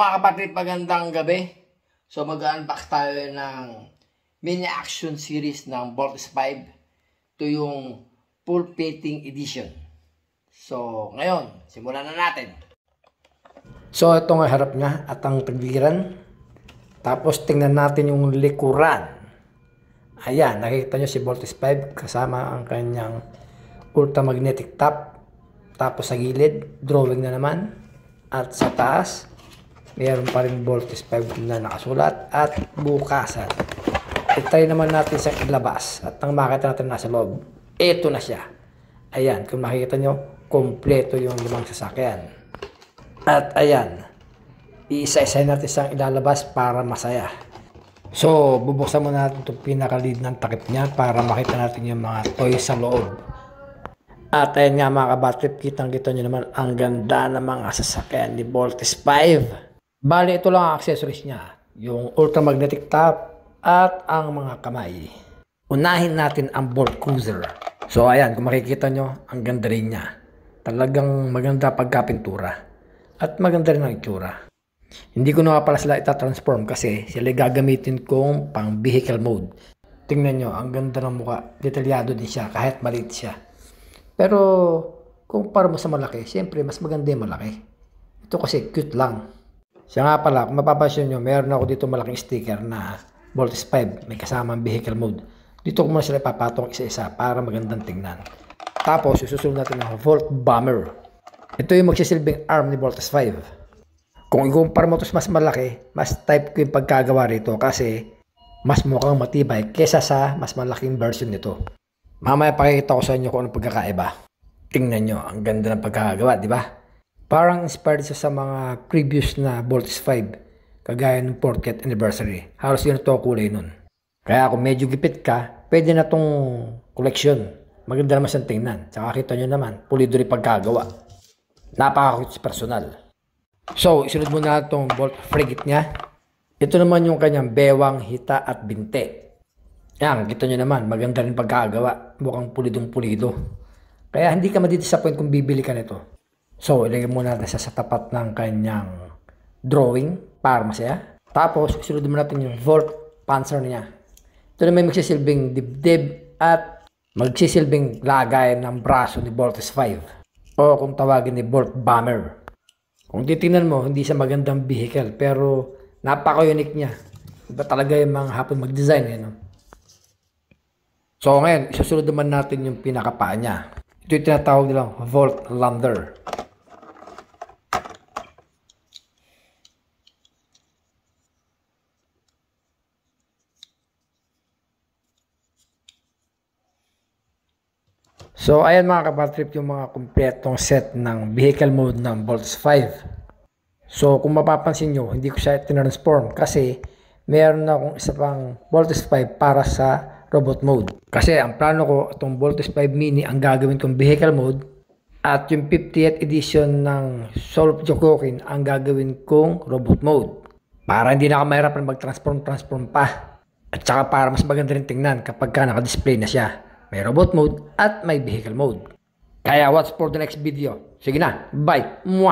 Mga kapatid, magandang gabi. So mag-unbox tayo ng mini action series ng Voltes 5. Ito yung full fitting edition. So ngayon, simulan na natin. So ito nga harap niya at ang tagliran. Tapos tingnan natin yung likuran. Ayan, nakikita nyo si Voltes 5 kasama ang kanyang ultramagnetic top. Tapos sa gilid, drawing na naman. At sa taas, mayroon pa rin Voltes 5 na nakasulat at bukasan. I-try naman natin sa ilabas at ang makita natin nasa loob. Ito na siya. Ayan, kung makikita nyo, kompleto yung limang sasakyan. At ayan, iisa-isa natin siyang ilalabas para masaya. So, bubuksan muna natin itong pinaka-lead ng takip niya para makita natin yung mga toys sa loob. At ayan nga mga kabatrip, kitang-kita nyo naman ang ganda ng mga sasakyan ni Voltes 5. Bali, ito lang ang accessories niya. Yung ultramagnetic top at ang mga kamay. Unahin natin ang bolt cruiser. So ayan, kung makikita nyo, ang ganda rin niya. Talagang maganda pagkapintura. At maganda rin ang itsura. Hindi ko na nga pala sila itatransform kasi sila gagamitin kong pang vehicle mode. Tingnan nyo, ang ganda ng mukha. Detalyado din siya kahit maliit siya. Pero kung para mo sa malaki, siyempre mas maganda yung malaki. Ito kasi cute lang. Siya nga pala, kung mapapansin nyo, meron ako dito malaking sticker na Voltes 5. May kasamang vehicle mode. Dito ko muna sila ipapatong isa-isa para magandang tingnan. Tapos, susunod natin ng Volt Bomber. Ito yung magsisilbing arm ni Voltes 5. Kung ikumpara mo ito mas malaki, mas type ko yung pagkagawa rito kasi mas mukhang matibay kesa sa mas malaking version nito. Mamaya pakikita ko sa inyo kung ano pagkakaiba. Tingnan nyo, ang ganda ng pagkakagawa, di ba? Parang inspired siya sa mga previous na Voltes 5, kagaya ng 40th anniversary. Halos yun ito kulay nun. Kaya kung medyo gipit ka, pwede na tong collection. Maganda naman siyang tingnan. Tsaka kita nyo naman, pulido rin pagkagawa. Napaka-cute personal. So, isunod muna itong bolt frigate niya. Ito naman yung kanyang bewang, hita at binte. Yan, kita nyo naman, maganda rin pagkagawa. Mukhang pulidong-pulido. Kaya hindi ka madidisappoint kung bibili ka nito. So, ilagay muna natin siya sa tapat ng kanyang drawing para masaya. Tapos, isunod muna natin yung Volt Panzer niya. Ito naman magsisilbing dibdib at magsisilbing lagay ng braso ni Voltes 5. O kung tawagin ni Volt Bomber. Kung titingnan mo, hindi siya magandang vehicle pero napaka-unique niya. Iba talaga yung mga hapon mag-design. No? So, ngayon, isusunod naman natin yung pinakapaa niya. Ito yung tinatawag nilang Volt Lander. So, ayan mga kabatrip yung mga kompletong set ng vehicle mode ng Voltes 5. So, kung mapapansin nyo, hindi ko siya tinransform kasi meron na akong isa pang Voltes 5 para sa robot mode. Kasi ang plano ko, itong Voltes 5 Mini ang gagawin kong vehicle mode at yung 50th edition ng Soul of Jokokin ang gagawin kong robot mode. Para hindi na ako mahirapan mag-transform pa. At saka para mas maganda rin tingnan kapag ka naka-display na siya. May robot mode at may vehicle mode. Kaya watch for the next video. Sige na, bye! Mwah!